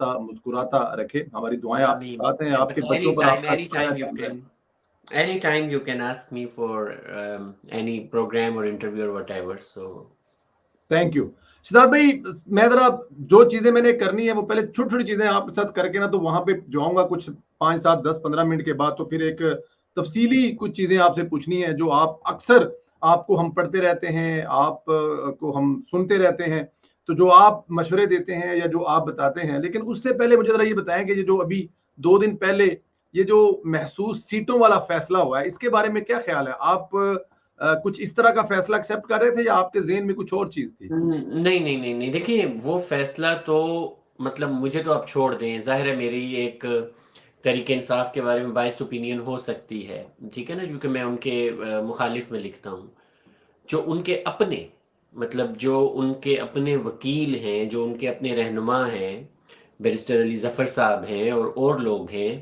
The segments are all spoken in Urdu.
مسکراتا رکھے. ہماری دعائیں آپ کے آمین. ساتھ ہیں. آپ کے But بچوں پر آپ کا سایہ anytime you قائم رہے. anytime you can ask me for any program or interview or whatever. So thank you Siddharth بھائی. میں ذرا جو چیزیں میں نے کرنی ہے وہ پہلے چھوٹی چھوٹی چیزیں آپ کے ساتھ کر کے نا تو وہاں پہ جاؤں گا کچھ 5 7 10 15 منٹ کے بعد. تو پھر ایک تفصیلی کچھ چیزیں آپ سے پوچھنی ہے جو آپ اکثر آپ کو ہم پڑھتے رہتے ہیں, آپ کو ہم سنتے رہتے ہیں, تو جو آپ مشورے دیتے ہیں یا جو آپ بتاتے ہیں. لیکن اس سے پہلے مجھے ذرا یہ بتائیں کہ یہ جو ابھی 2 دن پہلے یہ جو محسوس سیٹوں والا فیصلہ ہوا ہے, اس کے بارے میں کیا خیال ہے؟ آپ کچھ اس طرح کا فیصلہ ایکسیپٹ کر رہے تھے یا آپ کے ذہن میں کچھ اور چیز تھی؟ نہیں دیکھیں وہ فیصلہ تو مطلب مجھے تو آپ چھوڑ دیں. ظاہر ہے میری ایک تحریک انصاف کے بارے میں بائسڈ اوپینین ہو سکتی ہے, ٹھیک ہے نا, کیونکہ میں ان کے مخالف میں لکھتا ہوں. جو ان کے اپنے مطلب جو ان کے اپنے وکیل ہیں, جو ان کے اپنے رہنما ہیں, بیرسٹر علی ظفر صاحب ہیں اور لوگ ہیں,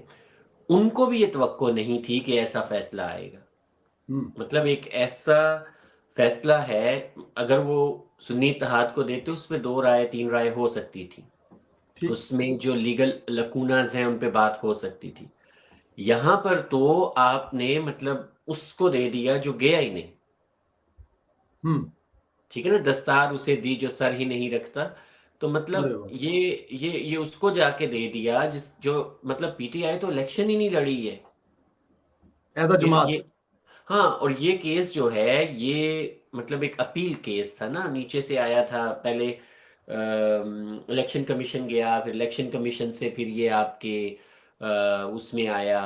ان کو بھی یہ توقع نہیں تھی کہ ایسا فیصلہ آئے گا. مطلب ایک ایسا فیصلہ ہے, اگر وہ سنی اتحاد کو دیتے اس پہ 2 رائے 3 رائے ہو سکتی تھی, ٹھیک. اس میں جو لیگل لکوناز ہیں ان پہ بات ہو سکتی تھی. یہاں پر تو آپ نے مطلب اس کو دے دیا جو گیا ہی نہیں, ٹھیک ہے نا, دستار اسے دی جو سر ہی نہیں رکھتا. تو مطلب ارے واہ. یہ اس کو جا کے دے دیا جو مطلب پی ٹی آئی تو الیکشن ہی نہیں لڑی ہے. ایز اے جماعت. ہاں, اور یہ کیس جو ہے یہ مطلب ایک اپیل کیس تھا نا, نیچے سے آیا تھا. پہلے الیکشن کمیشن گیا, پھر الیکشن کمیشن سے پھر یہ آپ کے اس میں آیا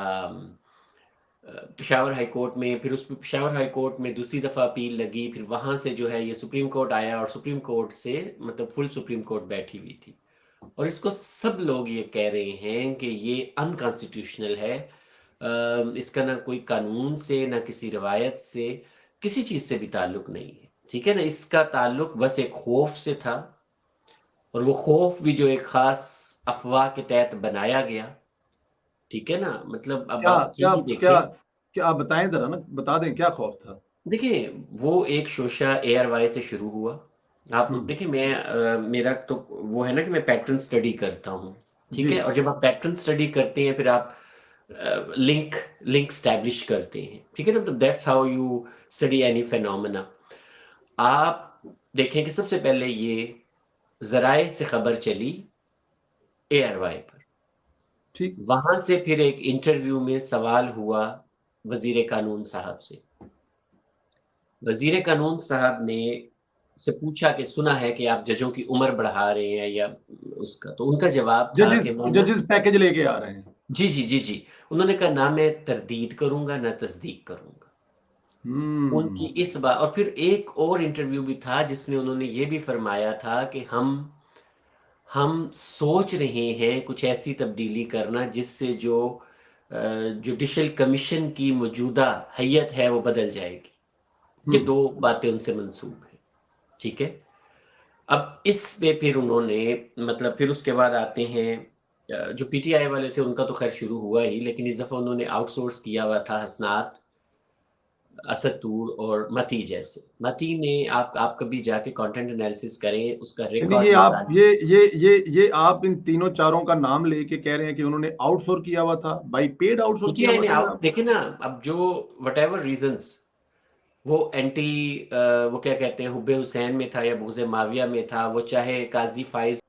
پشاور ہائی کورٹ میں, پھر اس پشاور ہائی کورٹ میں دوسری دفعہ اپیل لگی, پھر وہاں سے جو ہے یہ سپریم کورٹ آیا, اور سپریم کورٹ سے مطلب فل سپریم کورٹ بیٹھی ہوئی تھی. اور اس کو سب لوگ یہ کہہ رہے ہیں کہ یہ انکانسٹیٹیوشنل ہے. اس کا نہ کوئی قانون سے, نہ کسی روایت سے, کسی چیز سے بھی تعلق نہیں ہے, ٹھیک ہے نا. اس کا تعلق بس ایک خوف سے تھا, اور وہ خوف بھی جو ایک خاص افواہ کے تحت بنایا گیا, ٹھیک ہے نا. مطلب اب کیا آپ کیا یہی کیا دیکھیں. کیا آپ بتائیں ذرا نا, بتا دیں کیا خوف تھا؟ دیکھیں وہ ایک شوشہ اے آر وائی سے شروع ہوا. آپ دیکھیں میں میرا تو وہ ہے نا کہ میں پیٹرن سٹڈی کرتا ہوں, ٹھیک ہے. جی اور جب آپ پیٹرن سٹڈی کرتے ہیں پھر آپ لنک اسٹیبلش کرتے ہیں, ٹھیک ہے نا. مطلب that's how you study any phenomena. آپ دیکھیں کہ سب سے پہلے یہ ذرائع سے خبر چلی اے آر وائی پر, ٹھیک. وہاں سے پھر ایک انٹرویو میں سوال ہوا وزیر قانون صاحب سے. وزیر قانون صاحب نے سے پوچھا کہ سنا ہے کہ آپ ججوں کی عمر بڑھا رہے ہیں یا اس کا, تو ان کا جواب تھا کہ میں ججز پیکج لے کے آ رہے ہیں. جی انہوں نے کہا نہ میں تردید کروں گا نہ تصدیق کروں گا. ان کی اس بات, اور پھر ایک اور انٹرویو بھی تھا جس میں انہوں نے یہ بھی فرمایا تھا کہ ہم سوچ رہے ہیں کچھ ایسی تبدیلی کرنا جس سے جو جوڈیشل کمیشن کی موجودہ حیت ہے وہ بدل جائے گی. یہ 2 باتیں ان سے منسوب ہیں, ٹھیک ہے. اب اس پہ پھر انہوں نے مطلب پھر اس کے بعد آتے ہیں جو پی ٹی آئی والے تھے, ان کا تو خیر شروع ہوا ہی, لیکن اس دفعہ انہوں نے آؤٹ سورس کیا ہوا تھا حسنات, اسد طور اور متی جیسے. متی نے آپ کبھی جا کے کانٹینٹ انالیسس کریں, اس کا یعنی ریکارڈ یہ آپ نکالیں. یہ آپ ان تینوں چاروں کا نام لے کے کہہ رہے ہیں کہ انہوں نے آؤٹ سورس کیا ہوا تھا, بائی پیڈ آؤٹ سورس پی ٹی کیا آئی ہوا نے تھا یا؟ دیکھیں نا, اب جو وٹ ایور ریزنس وہ اینٹی وہ کیا کہتے ہیں حب حسین میں تھا یا بغض معاویہ میں تھا, وہ چاہے قاضی فائز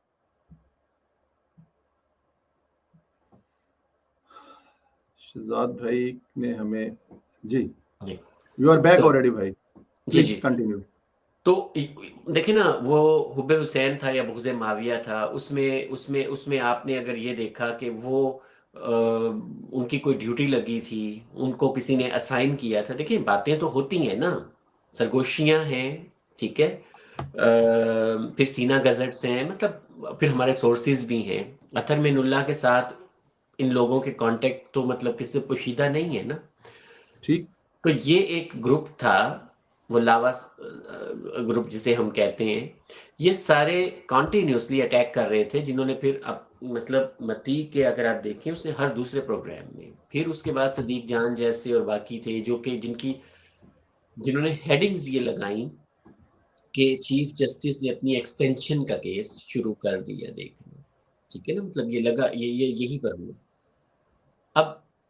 شہزاد بھائی نے ہمیں جی یو آر بیک آلریڈی بھائی, پلیز کنٹینیو. تو دیکھیں نا وہ حب حسین تھا یا بغض معاویہ تھا, اس میں آپ نے اگر یہ دیکھا کہ وہ ان کی کوئی ڈیوٹی لگی تھی, ان کو کسی نے اسائن کیا تھا. دیکھیں باتیں تو ہوتی ہیں نا, سرگوشیاں ہیں, ٹھیک ہے, پھر سینا گزٹس ہیں, مطلب پھر ہمارے سورسز بھی ہیں. اطہر مین اللہ کے ساتھ ان لوگوں کے کانٹیکٹ تو مطلب کسی سے پوشیدہ نہیں ہے نا. ٹھیک. تو یہ ایک گروپ تھا, وہ لاواس گروپ جسے ہم کہتے ہیں, یہ سارے کانٹینیوسلی اٹیک کر رہے تھے, جنہوں نے پھر مطلب متی کے اگر آپ دیکھیں اس نے ہر دوسرے پروگرام میں, پھر اس کے بعد صدیق جان جیسے اور باقی تھے جو کہ جنہوں نے ہیڈنگز یہ لگائیں کہ چیف جسٹس نے اپنی ایکسٹینشن کا کیس شروع کر دیا دیکھنا. ٹھیک ہے نا، مطلب یہ لگا یہ یہی پر ہوا. اب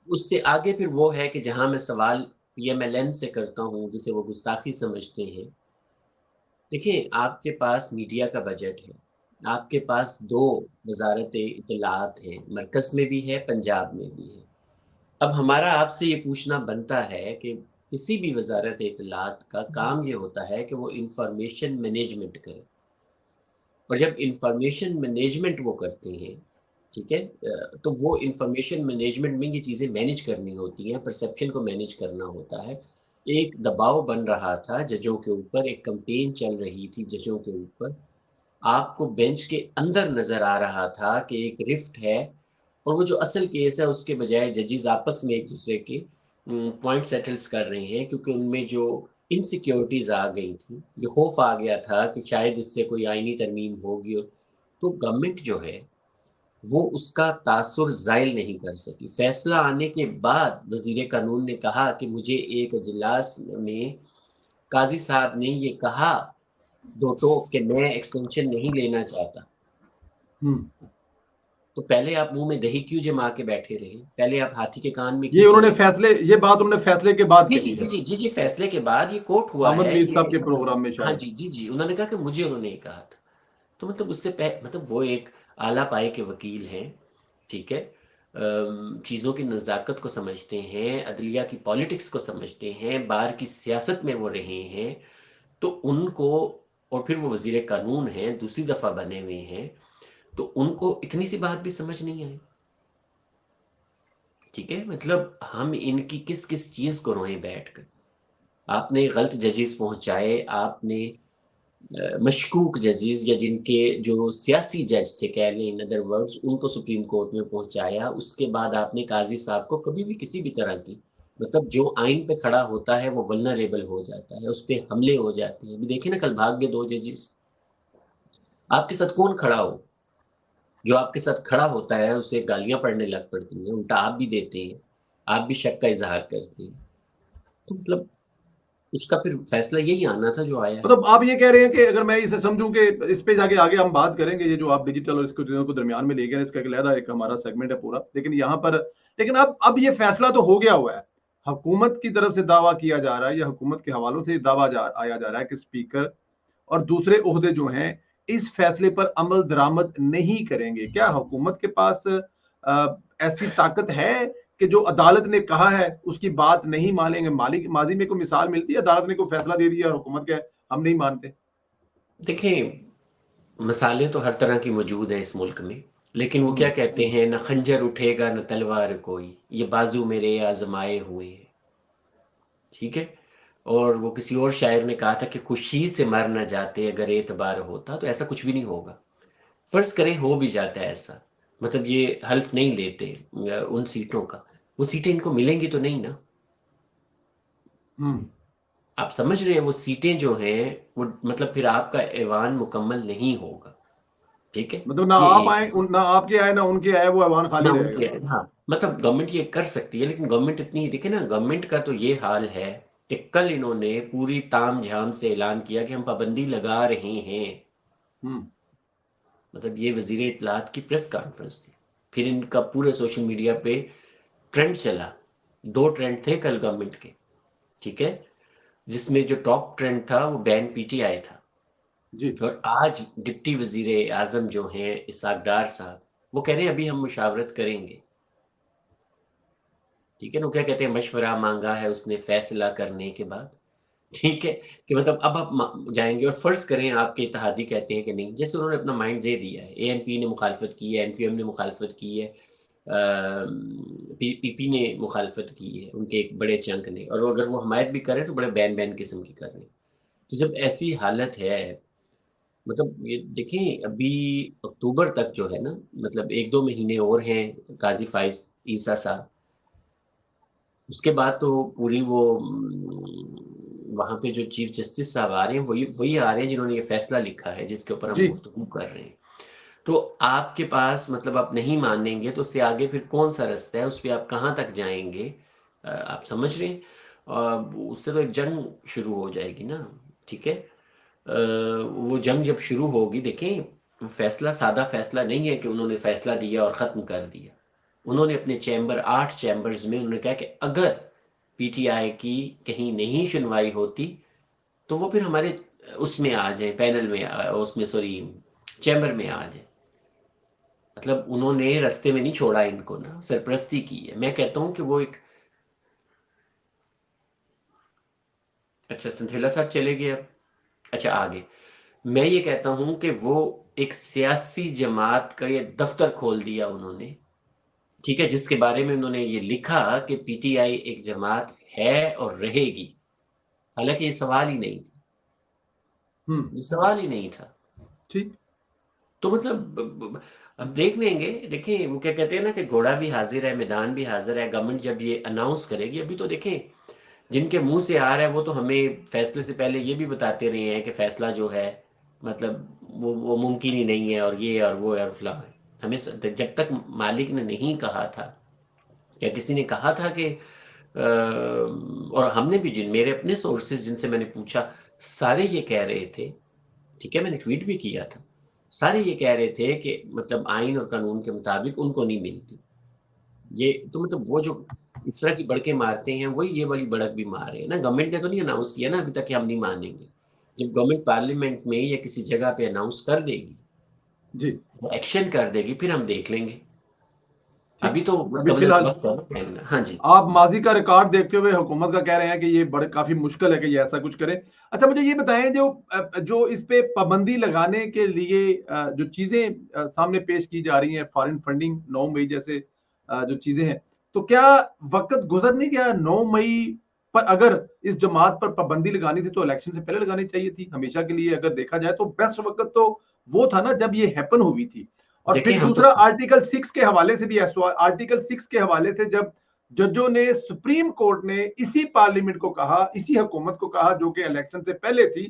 اس سے آگے پھر وہ ہے کہ جہاں میں سوال پی ایم ایل این سے کرتا ہوں جسے وہ گستاخی سمجھتے ہیں. دیکھیں آپ کے پاس میڈیا کا بجٹ ہے، آپ کے پاس 2 وزارت اطلاعات ہیں، مرکز میں بھی ہے، پنجاب میں بھی ہے. اب ہمارا آپ سے یہ پوچھنا بنتا ہے کہ کسی بھی وزارت اطلاعات کا کام یہ ہوتا ہے کہ وہ انفارمیشن مینجمنٹ کرے، اور جب انفارمیشن مینجمنٹ وہ کرتے ہیں، ٹھیک ہے، تو وہ انفارمیشن مینجمنٹ میں یہ چیزیں مینیج کرنی ہوتی ہیں، پرسیپشن کو مینیج کرنا ہوتا ہے. ایک دباؤ بن رہا تھا ججوں کے اوپر، ایک کمپین چل رہی تھی ججوں کے اوپر. آپ کو بینچ کے اندر نظر آ رہا تھا کہ ایک رفٹ ہے، اور وہ جو اصل کیس ہے اس کے بجائے ججز آپس میں ایک دوسرے کے پوائنٹ سیٹلز کر رہے ہیں، کیونکہ ان میں جو انسیکیورٹیز آ گئی تھیں، یہ خوف آ گیا تھا کہ شاید اس سے کوئی آئینی ترمیم ہوگی. تو گورنمنٹ جو ہے وہ اس کا تاثر زائل نہیں کر سکی. فیصلہ آنے کے بعد وزیر قانون نے کہا کہ مجھے ایک اجلاس میں قاضی صاحب نے یہ کہا 2 ٹوک کہ میں ایکسٹینشن نہیں لینا چاہتا. تو پہلے آپ منہ میں دہی کیوں جما کے بیٹھے رہے؟ پہلے آپ ہاتھی کے کان میں کیوں یہ انہوں نے سوئے؟ فیصلے، یہ بات انہوں نے فیصلے کے بعد جی کہی ہے. جی فیصلے کے بعد یہ کوٹ ہوا احمد ہے میر صاحب یہ، کے پروگرام میں ہاں شاید. جی انہوں نے کہا کہ مجھے انہوں نے کہا تھا. تو مطلب اس سے مطلب وہ ایک اعلیٰ پائے کے وکیل ہیں، ٹھیک ہے، چیزوں کی نزاکت کو سمجھتے ہیں، عدلیہ کی پالیٹکس کو سمجھتے ہیں، بار کی سیاست میں وہ رہے ہیں. تو ان کو، اور پھر وہ وزیر قانون ہیں، دوسری دفعہ بنے ہوئے ہیں، تو ان کو اتنی سی بات بھی سمجھ نہیں آئی. ٹھیک ہے، مطلب ہم ان کی کس چیز کو روئیں بیٹھ کر. آپ نے غلط ججز پہنچائے، آپ نے مشکوک ججز یا جن کے جو سیاسی جج تھے کہہ لیں ان ادر ورڈز، ان کو سپریم کورٹ میں پہنچایا. اس کے بعد آپ نے قاضی صاحب کو کبھی بھی کسی بھی طرح کی، مطلب جو آئین پہ کھڑا ہوتا ہے وہ ولنریبل ہو جاتا ہے، اس پہ حملے ہو جاتے ہیں. ابھی دیکھیں نا کل بھاگ گئے 2 ججز. آپ کے ساتھ کون کھڑا ہو؟ جو آپ کے ساتھ کھڑا ہوتا ہے اسے گالیاں پڑھنے لگ پڑتی ہیں، الٹا آپ بھی دیتے ہیں، آپ بھی شک کا اظہار کرتے ہیں. تو مطلب اس کا پھر فیصلہ یہی آنا تھا جو آیا ہے. مطلب آپ یہ کہہ رہے ہیں کہ اگر میں اسے سمجھوں کہ اس پہ جا کے آگے ہم بات کریں گے، یہ جو آپ ڈیجیٹل اور اس کو درمیان میں لے گئے، اس کا ایک علیحدہ ایک ہمارا سیگمنٹ ہے پورا. لیکن یہاں پر اب یہ فیصلہ تو ہو گیا ہوا ہے. حکومت کی طرف سے دعویٰ کیا جا رہا ہے، یا حکومت کے حوالوں سے دعویٰ آیا جا رہا ہے کہ اسپیکر اور دوسرے عہدے جو ہیں اس فیصلے پر عمل درآمد نہیں کریں گے. کیا حکومت کے پاس ایسی طاقت ہے کہ جو عدالت نے کہا ہے اس کی بات نہیں مانیں گے؟ ماضی میں کوئی مثال ملتی ہے عدالت نے کوئی فیصلہ دے دیا اور حکومت کے ہم نہیں مانتے؟ دیکھیں مثالیں تو ہر طرح کی موجود ہیں اس ملک میں، لیکن وہ کیا کہتے ہیں، نہ خنجر اٹھے گا نہ تلوار کوئی، یہ بازو میرے آزمائے ہوئے ہیں. ٹھیک ہے، اور وہ کسی اور شاعر نے کہا تھا کہ خوشی سے مر نہ جاتے اگر اعتبار ہوتا. تو ایسا کچھ بھی نہیں ہوگا. فرض کریں ہو بھی جاتا ہے ایسا، مطلب یہ حلف نہیں لیتے ان سیٹوں کا، وہ سیٹیں ان کو ملیں گی تو نہیں نا. آپ سمجھ رہے ہیں، وہ سیٹیں جو ہیں وہ مطلب پھر آپ کا ایوان مکمل نہیں ہوگا. ٹھیک ہے، مطلب نہ یہ آپ ایک آئے، نہ آپ کے آئے نہ ان کے آئے، وہ ایوان نہ خالی ان رہے گا. کے، ہاں مطلب گورنمنٹ یہ کر سکتی ہے، لیکن گورنمنٹ اتنی ہی، دیکھیں نا گورنمنٹ کا تو یہ حال ہے کہ کل انہوں نے پوری تام جھام سے اعلان کیا کہ ہم پابندی لگا رہے ہیں. مطلب یہ وزیر اطلاعات کی پریس کانفرنس تھی. پھر ان کا پورے سوشل میڈیا پہ ٹرینڈ چلا. 2 ٹرینڈ تھے کل گورنمنٹ کے، ٹھیک ہے، جس میں جو ٹاپ ٹرینڈ تھا وہ بین پی ٹی آئی تھا. جی. اور آج ڈپٹی وزیر اعظم جو ہیں اسحاق ڈار صاحب، وہ کہہ رہے ہیں ابھی ہم مشاورت کریں گے. ٹھیک ہے نا، کیا کہتے ہیں، مشورہ مانگا ہے اس نے فیصلہ کرنے کے بعد. ٹھیک ہے، کہ مطلب اب آپ جائیں گے اور فرض کریں آپ کے اتحادی کہتے ہیں کہ نہیں، جیسے انہوں نے اپنا مائنڈ دے دیا ہے. اے این پی نے مخالفت کی ہے، این کیو ایم نے مخالفت کی ہے، پی پی نے مخالفت کی ہے، ان کے ایک بڑے چنک نے، اور اگر وہ حمایت بھی کریں تو بڑے بین قسم کی کر رہے ہیں. تو جب ایسی حالت ہے، مطلب یہ دیکھیں ابھی اکتوبر تک جو ہے نا، مطلب 1-2 مہینے اور ہیں قاضی فائز عیسیٰ صاحب، اس کے بعد تو پوری وہ وہاں پہ جو چیف جسٹس صاحب آ رہے ہیں وہی آ رہے ہیں جنہوں نے یہ فیصلہ لکھا ہے جس کے اوپر ہم جی. گفتگو کر رہے ہیں. تو آپ کے پاس مطلب آپ نہیں مانیں گے تو اس سے آگے پھر کون سا رستہ ہے، اس پہ آپ کہاں تک جائیں گے؟ آپ سمجھ رہے ہیں، اس سے تو ایک جنگ شروع ہو جائے گی نا. ٹھیک ہے، وہ جنگ جب شروع ہوگی، دیکھیں فیصلہ سادہ فیصلہ نہیں ہے کہ انہوں نے فیصلہ دیا اور ختم کر دیا. انہوں نے اپنے 8 چیمبرز میں انہوں نے کہا کہ اگر پی ٹی آئی کی کہیں نہیں سنوائی ہوتی تو وہ پھر ہمارے اس میں آ جائیں، پینل میں اس میں سوری چیمبر میں آ جائیں. مطلب انہوں نے رستے میں نہیں چھوڑا ان کو نا، سرپرستی کی ہے. میں کہتا ہوں کہ وہ ایک اچھا سنتھیلا صاحب چلے گئے اب. اچھا آگے میں یہ کہتا ہوں کہ وہ ایک سیاسی جماعت کا یہ دفتر کھول دیا انہوں نے، ٹھیک ہے، جس کے بارے میں انہوں نے یہ لکھا کہ پی ٹی آئی ایک جماعت ہے اور رہے گی. حالانکہ یہ سوال ہی نہیں تھا، یہ سوال ہی نہیں تھا. ٹھیک. تو مطلب اب دیکھ لیں گے. دیکھیں وہ کیا کہتے ہیں نا کہ گھوڑا بھی حاضر ہے، میدان بھی حاضر ہے. گورنمنٹ جب یہ اناؤنس کرے گی، ابھی تو دیکھیں جن کے منہ سے آ رہا ہے وہ تو ہمیں فیصلے سے پہلے یہ بھی بتاتے رہے ہیں کہ فیصلہ جو ہے مطلب وہ ممکن ہی نہیں ہے، اور یہ اور وہ اور فلاں. ہمیں جب تک مالک نے نہیں کہا تھا یا کسی نے کہا تھا کہ اور ہم نے بھی میرے اپنے سورسز جن سے میں نے پوچھا سارے یہ کہہ رہے تھے، ٹھیک ہے، میں نے ٹویٹ بھی کیا تھا، سارے یہ کہہ رہے تھے کہ مطلب آئین اور قانون کے مطابق ان کو نہیں ملتی یہ. تو مطلب وہ جو اس طرح کی بڑکیں مارتے ہیں وہی یہ والی بڑک بھی مار رہے ہیں نا. گورنمنٹ نے تو نہیں اناؤنس کیا نا ابھی تک کہ ہم نہیں مانیں گے. جب گورنمنٹ پارلیمنٹ میں یا کسی جگہ پہ اناؤنس کر دے گی، جی ایکشن کر دے گی، پھر ہم دیکھ لیں گے. ابھی تو ابھی قبل فی از الحال وقت ہے. ہاں جی آپ ماضی کا ریکارڈ دیکھتے ہوئے حکومت کا کہہ رہے ہیں کہ یہ بڑے کافی مشکل ہے کہ یہ ایسا کچھ کرے. اچھا مجھے یہ بتائیں جو اس پہ پابندی لگانے کے لیے جو چیزیں سامنے پیش کی جا رہی ہیں، فارن فنڈنگ 9 مئی جیسے جو چیزیں ہیں، تو کیا وقت گزر نہیں گیا 9 مئی پر اگر اس جماعت پر پابندی لگانی تھی تو الیکشن سے پہلے لگانی چاہیے تھی؟ ہمیشہ کے لیے اگر دیکھا جائے تو بیسٹ وقت تو وہ تھا نا جب یہ ہیپن ہوئی تھی. اور دیکھیں پھر ہم تو دوسرا آرٹیکل 6 کے حوالے سے بھی ہے سوال. آرٹیکل 6 کے حوالے سے جب ججوں نے سپریم کورٹ نے اسی پارلیمنٹ کو کہا، اسی حکومت کو کہا جو کہ الیکشن سے پہلے تھی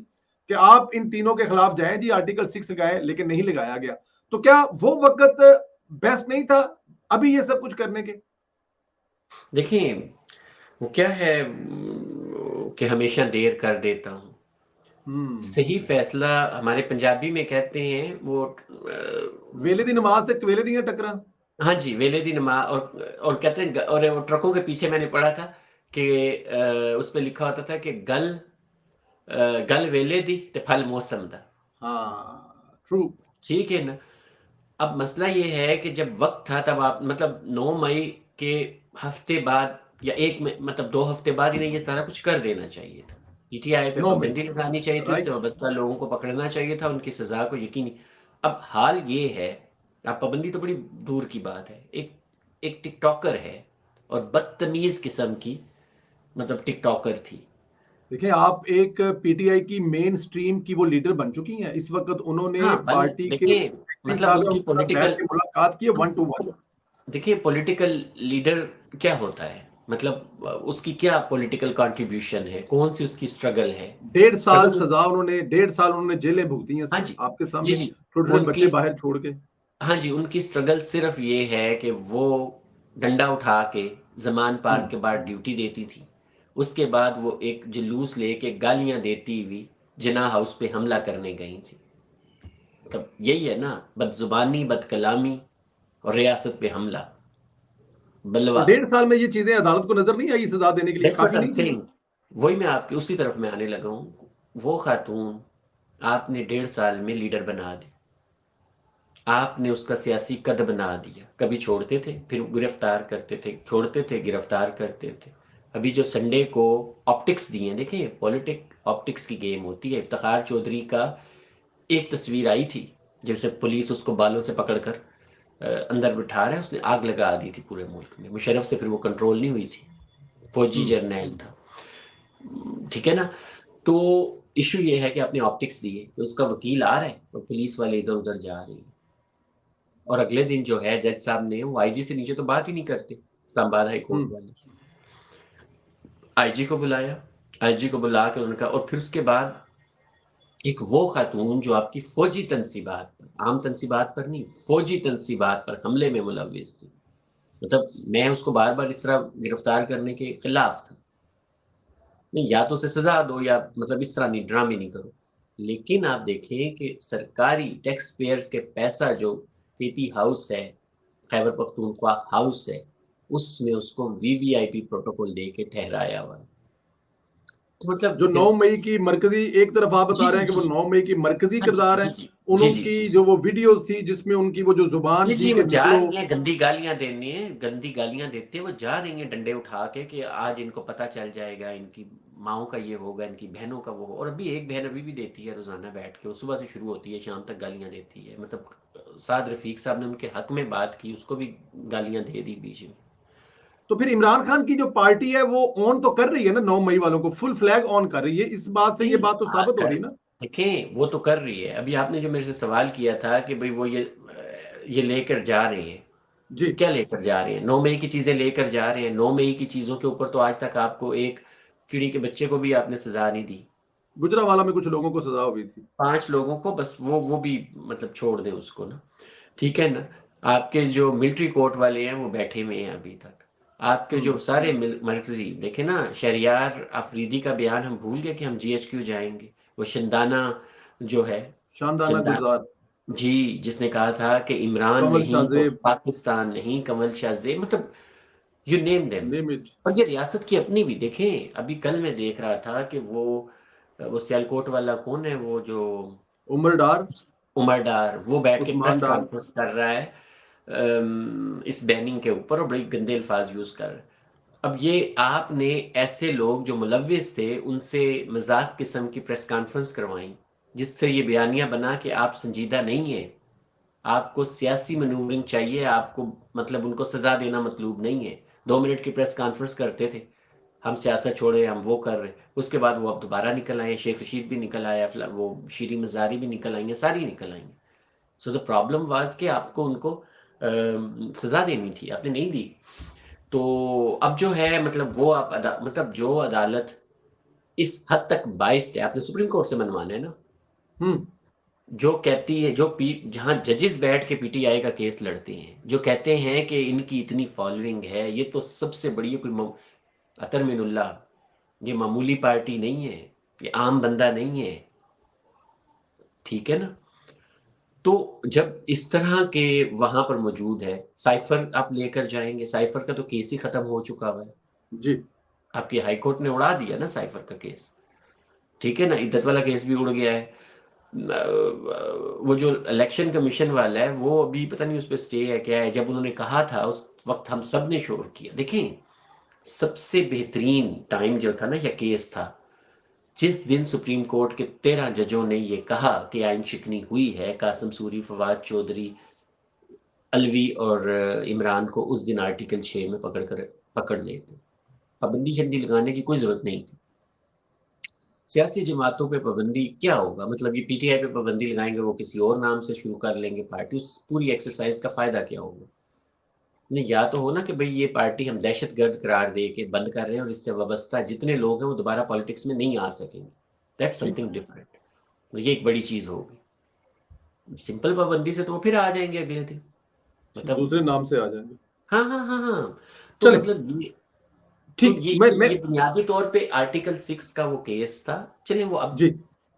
کہ آپ ان تینوں کے خلاف جائیں جی، آرٹیکل 6 لگائیں، لیکن نہیں لگایا گیا. تو کیا وہ وقت بیسٹ نہیں تھا ابھی یہ سب کچھ کرنے کے؟ دیکھیں وہ کیا ہے کہ ہمیشہ دیر کر دیتا ہوں. صحیح فیصلہ ہمارے پنجابی میں کہتے ہیں وہ ویلے دی نماز تے ویلے دیاں ٹکراں. ہاں جی ویلے دی نماز. اور کہتے ہیں اور وہ ٹرکوں کے پیچھے میں نے پڑھا تھا کہ اس پہ لکھا ہوتا تھا کہ گل ویلے دی تے پھل موسم دا. ہاں ٹرو. ٹھیک ہے نا. اب مسئلہ یہ ہے کہ جب وقت تھا تب آپ مطلب 9 مئی کے ہفتے بعد یا مطلب 2 ہفتے بعد انہیں یہ سارا کچھ کر دینا چاہیے تھا. پی ٹی آئی پہ 9 مئی پابندی لگانی چاہیے تھی، اس سے رائٹ. وابستہ لوگوں کو پکڑنا چاہیے تھا، ان کی سزا کو یقینی. اب حال یہ ہے، اب پابندی تو بڑی دور کی بات ہے. ایک ٹک ٹاکر ہے اور بدتمیز قسم کی مطلب ٹک ٹاکر تھی. دیکھیں آپ ایک پی ٹی آئی کی مین سٹریم کی وہ لیڈر بن چکی ہیں اس وقت. انہوں نے ہاں پارٹی کے دیکھیں مطلب ان کی ساتھ بیٹھ کے ملاقات کی ہے 1 to 1. دیکھیے پولیٹیکل لیڈر کیا ہوتا ہے، مطلب اس کی کیا پولیٹیکل کنٹریبیوشن ہے، کون سی اس کی سٹرگل ہے. 1.5 سال سٹرگل سزا انہوں نے 1.5 سال انہوں نے جیلیں بھگتی ہیں ہاں سر جی آپ کے جی سامنے جی چھوٹے چھوٹے ان بچے کی باہر چھوڑ کے. ہاں جی ان کی سٹرگل صرف یہ ہے کہ وہ ڈنڈا اٹھا کے زمان پارک کے بعد ڈیوٹی دیتی تھی. اس کے بعد وہ ایک جلوس لے کے گالیاں دیتی ہوئی جناح ہاؤس پہ حملہ کرنے گئی تھی. مطلب یہی ہے نا، بد زبانی، بد کلامی اور ریاست پہ حملہ. تو بلوا 1.5 سال میں یہ چیزیں عدالت کو نظر نہیں آئی سزا دینے کے لیے that's what coffee I am نہیں تھی؟ سیئنگ. وہی میں آپ کی اسی طرف میں آنے لگا ہوں. وہ خاتون آپ نے 1.5 سال میں لیڈر بنا دی، آپ نے اس کا سیاسی قد بنا دیا. کبھی چھوڑتے تھے پھر گرفتار کرتے تھے، چھوڑتے تھے گرفتار کرتے تھے. ابھی جو سنڈے کو آپٹکس دیے ہیں، دیکھیں پولیٹک آپٹکس کی گیم ہوتی ہے. افتخار چودھری کا ایک تصویر آئی تھی جیسے پولیس اس کو بالوں سے پکڑ کر اندر بٹھا رہے ہیں، اس نے آگ لگا دی تھی پورے ملک میں. مشرف سے پھر وہ کنٹرول نہیں ہوئی تھی، فوجی جرنیل تھا، ٹھیک ہے نا. تو ایشو یہ ہے کہ آپ نے آپٹکس دیے کہ اس کا وکیل آ رہا ہے اور پولیس والے ادھر ادھر جا رہے ہیں. اور اگلے دن جو ہے جج صاحب نے وہ آئی جی سے نیچے تو بات ہی نہیں کرتے، اسلام آباد ہائی کورٹ والے، آئی جی کو بلایا. آئی جی کو بلا کے انہوں نے کہا. اور پھر اس کے بعد ایک وہ خاتون جو آپ کی فوجی تنصیبات پر، عام تنصیبات پر نہیں، فوجی تنصیبات پر حملے میں ملوث تھی. مطلب میں اس کو بار بار اس طرح گرفتار کرنے کے خلاف تھا. نہیں، یا تو اسے سزا دو یا مطلب اس طرح نہیں، ڈرامے نہیں کرو. لیکن آپ دیکھیں کہ سرکاری ٹیکس پیئرز کے پیسہ جو کے پی ہاؤس ہے، خیبر پختونخوا ہاؤس ہے، اس میں اس کو وی وی آئی پی پروٹوکول دے کے ٹھہرایا ہوا ہے. تو مطلب جو 9 مئی کی مرکزی، ایک طرف آپ جی بتا رہے جی ہیں کہ جی وہ 9 مئی کی مرکزی ہاں جی کردار جی ہیں، جی جی انہوں جی کی جی جو وہ ویڈیوز تھی جس میں ان کی وہ جو زبان تھی جی کہ وہ جا نکلو. رہی ہیں، گندی گالیاں دینی ہیں، گندی گالیاں دیتے ہیں، وہ جا رہی ہیں ڈنڈے اٹھا کے کہ آج ان کو پتہ چل جائے گا، ان کی ماؤں کا یہ ہوگا، ان کی بہنوں کا وہ ہو. اور ابھی ایک بہن ابھی بھی دیتی ہے روزانہ بیٹھ کے، وہ صبح سے شروع ہوتی ہے شام تک گالیاں دیتی ہے. مطلب سعد رفیق صاحب نے ان کے حق میں بات کی، اس کو بھی گالیاں دے دی بیچ میں. تو پھر عمران خان کی جو پارٹی ہے وہ آن تو کر رہی ہے نا 9 مئی والوں کو، فل فلیگ آن کر رہی ہے، اس بات سے یہ بات تو ثابت ہو رہی ہے نا. دیکھیں وہ تو کر رہی ہے. ابھی آپ نے جو میرے سے سوال کیا تھا کہ بھئی وہ یہ لے کر جا رہے ہیں، جی کیا لے کر جا رہے ہیں؟ 9 مئی کی چیزیں لے کر جا رہے ہیں. 9 مئی کی چیزوں کے اوپر تو آج تک آپ کو ایک چڑی کے بچے کو بھی آپ نے سزا نہیں دی. گجرانوالہ میں کچھ لوگوں کو سزا ہوئی تھی. 5 لوگوں کو بس وہ بھی مطلب چھوڑ دیں اس کو نا، ٹھیک ہے نا. آپ کے جو ملٹری کورٹ والے ہیں وہ بیٹھے ہوئے ہیں ابھی تک. آپ کے جو سارے مرکزی دیکھیں نا، شہریار آفریدی کا بیان ہم بھول گئے کہ ہم جی ایچ کیو جائیں گے. وہ شندانہ جو ہے، شاندانہ گلزار، جی، جس نے کہا تھا کہ عمران کمل نہیں تو شاہزیب، پاکستان نہیں، کمل شاہ زیب، مطلب you name them. Name it. اور یہ ریاست کی اپنی بھی دیکھیں. ابھی کل میں دیکھ رہا تھا کہ وہ سیالکوٹ والا کون ہے، وہ جو عمر ڈار، عمر ڈار، وہ بیٹھ کے عثمان پریس ڈار. کانفرنس کر رہا ہے اس بیننگ کے اوپر، اور بڑی گندے الفاظ یوز کر رہا ہے. اب یہ آپ نے ایسے لوگ جو ملوث تھے ان سے مذاق قسم کی پریس کانفرنس کروائیں، جس سے یہ بیانیہ بنا کہ آپ سنجیدہ نہیں ہیں، آپ کو سیاسی مینوورنگ چاہیے، آپ کو مطلب ان کو سزا دینا مطلوب نہیں ہے. 2 منٹ کی پریس کانفرنس کرتے تھے، ہم سیاست چھوڑے، ہم وہ کر رہے. اس کے بعد وہ اب دوبارہ نکل آئے، شیخ رشید بھی نکل آیا، وہ شیریں مزاری بھی نکل آئی ہیں، ساری نکل آئی ہیں. سو دا پرابلم واز کہ آپ کو ان کو سزا دینی تھی، آپ نے نہیں دی. تو اب جو ہے مطلب وہ آپ مطلب جو عدالت اس حد تک باعث ہے، آپ نے سپریم کورٹ سے منوانا ہے نا، جو کہتی ہے جہاں ججز بیٹھ کے پی ٹی آئی کا کیس لڑتے ہیں، جو کہتے ہیں کہ ان کی اتنی فالوئنگ ہے، یہ تو سب سے بڑی ہے، کوئی اطہر من اللہ، یہ معمولی پارٹی نہیں ہے، یہ عام بندہ نہیں ہے، ٹھیک ہے نا. تو جب اس طرح کے وہاں پر موجود ہے، سائفر آپ لے کر جائیں گے، سائفر کا تو کیس ہی ختم ہو چکا ہوا ہے. جی آپ کی ہائی کورٹ نے اڑا دیا نا سائفر کا کیس، ٹھیک ہے نا. عدت والا کیس بھی اڑ گیا ہے. وہ جو الیکشن کمیشن والا ہے وہ ابھی پتہ نہیں اس پہ سٹے ہے کیا ہے. جب انہوں نے کہا تھا اس وقت ہم سب نے شور کیا. دیکھیں سب سے بہترین ٹائم جو تھا نا، یہ کیس تھا جس دن سپریم کورٹ کے 13 ججوں نے یہ کہا کہ آئین شکنی ہوئی ہے، قاسم سوری، فواد چودھری، الوی اور عمران کو اس دن آرٹیکل 6 میں پکڑ لیتے. پابندی شندی لگانے کی کوئی ضرورت نہیں تھی. سیاسی جماعتوں پہ پابندی کیا ہوگا؟ مطلب یہ پی ٹی آئی پہ پابندی لگائیں گے، وہ کسی اور نام سے شروع کر لیں گے پارٹی، اس پوری ایکسرسائز کا فائدہ کیا ہوگا؟ نہیں، یا تو ہونا کہ بھئی یہ پارٹی ہم دہشت گرد قرار دے کے بند کر رہے ہیں، اور اس سے وابستہ جتنے لوگ ہیں وہ دوبارہ پالیٹکس میں نہیں آ سکیں گے. دیٹس سم ٹھیک، تھنگ ڈفرینٹ. یہ ایک بڑی چیز ہوگی. سمپل پابندی سے تو وہ پھر آ جائیں گے اگلے دن، مطلب دوسرے نام سے آ جائیں گے. ہاں ہاں ہاں ہاں. تو چلیں مطلب تو ٹھیک، یہ میں یہ بنیادی طور پہ آرٹیکل 6 کا وہ کیس تھا. چلیں وہ جی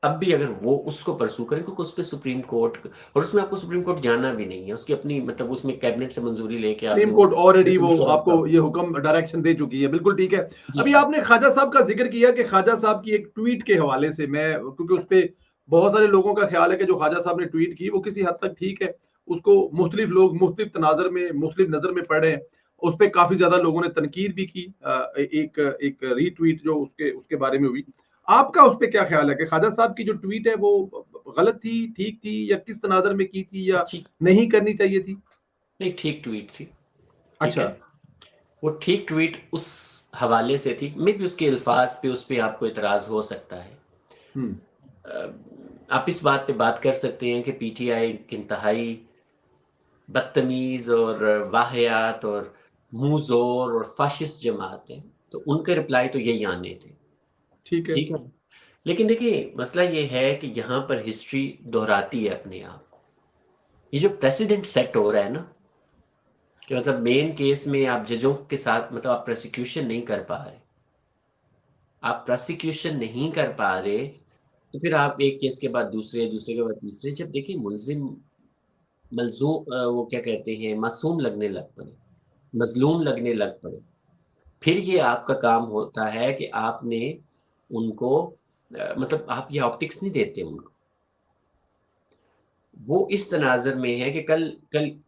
اب بھی اگر وہ اس کو پرسو کریں، کیونکہ اس پہ سپریم کورٹ، اور اس میں آپ کو سپریم کورٹ جانا بھی نہیں ہے، اس کی اپنی مطلب اس میں کیبنٹ سے منظوری لے کے آپ سپریم نے وہ کورٹ آلریڈی وہ ریزولوشن آپ آف کو یہ حکم ڈائریکشن دے چکی ہے. بالکل ٹھیک ہے. جی ابھی جی آپ نے خواجہ صاحب کا ذکر کیا کہ خواجہ صاحب کی ایک ٹویٹ کے حوالے سے، میں کیونکہ اس پہ بہت سارے لوگوں کا خیال ہے کہ جو خواجہ صاحب نے ٹویٹ کی وہ کسی حد تک ٹھیک ہے، اس کو مختلف لوگ مختلف تناظر میں مختلف نظر میں پڑھ رہے ہیں. اس پہ کافی زیادہ لوگوں نے تنقید بھی کی. ایک ری ٹویٹ جو اس کے بارے میں ہوئی، آپ کا اس پہ کیا خیال ہے کہ خواجہ صاحب کی جو ٹویٹ ہے وہ غلط تھی، ٹھیک تھی، یا کس تناظر میں کی تھی، یا ٹھیک نہیں کرنی چاہیے تھی؟ نہیں، ٹھیک ٹویٹ تھی، ٹھیک اچھا. ہے. وہ ٹھیک ٹویٹ اس حوالے سے تھی، میں بھی اس کے الفاظ پہ اس پہ آپ کو اعتراض ہو سکتا ہے. آپ اس بات پہ بات کر سکتے ہیں کہ پی ٹی آئی انتہائی بدتمیز اور واہیات اور منہ زور اور فاشسٹ جماعت ہیں، تو ان کے رپلائی تو یہی آنے تھے، ٹھیک ہے. ٹھیک ہے. لیکن دیکھیں مسئلہ یہ ہے کہ یہاں پر ہسٹری دہراتی ہے اپنے آپ کو. یہ جو پریسیڈنٹ سیٹ ہو رہا ہے نا، کہ مطلب مین کیس میں آپ ججوں کے ساتھ مطلب آپ پروسیکیوشن نہیں کر پا رہے، تو پھر آپ ایک کیس کے بعد دوسرے کے بعد تیسرے، جب دیکھیں ملزم ملزوم وہ کیا کہتے ہیں معصوم لگنے لگ پڑے، مظلوم لگنے لگ پڑے، پھر یہ آپ کا کام ہوتا ہے کہ آپ نے ان کو مطلب آپ یہ آپٹکس نہیں دیتے ان کو. وہ اس تناظر میں ہے کہ کل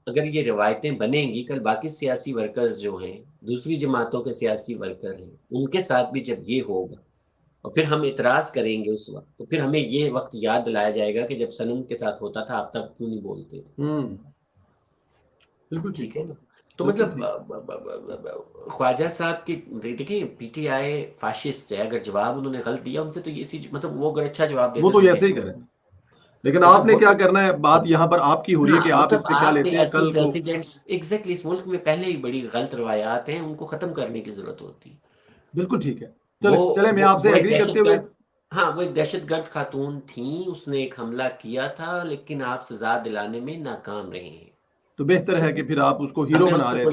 اگر یہ روایتیں بنیں گی، کل باقی سیاسی ورکرز جو ہیں، دوسری جماعتوں کے سیاسی ورکر ہیں، ان کے ساتھ بھی جب یہ ہوگا اور پھر ہم اعتراض کریں گے اس وقت، تو پھر ہمیں یہ وقت یاد دلایا جائے گا کہ جب سنم کے ساتھ ہوتا تھا آپ تب کیوں نہیں بولتے تھے. بالکل ٹھیک ہے نا. تو مطلب خواجہ صاحب کی دیکھیں پی ٹی آئی فاشسٹ ہے، اگر جواب انہوں نے غلط دیا ان سے تو اسی مطلب وہ اگر اچھا جواب دیتے وہ تو ایسے ہی کریں، لیکن مطلب آپ نے کیا کرنا ہے، بات یہاں پر آپ کی ہو رہی ہے کہ آپ مطلب اس سے کیا آپ نے لیتے ہیں ایسی کل کو. پریزیڈنٹس ایگزیکٹلی اس ملک میں پہلے ہی بڑی غلط روایات ہیں، ان کو ختم کرنے کی ضرورت ہوتی ہے. بالکل ٹھیک ہے، چلے میں آپ سے وہ ایک ایگری کرتے دہشت ہوئے. گرد، ہاں وہ ایک دہشت گرد خاتون تھیں، اس نے ایک حملہ کیا تھا لیکن آپ سزا دلانے میں ناکام رہے ہیں. تو بہتر ہے کہ پھر آپ اس کو ہیرو ہمیں اس بنا پہ رہے کوئی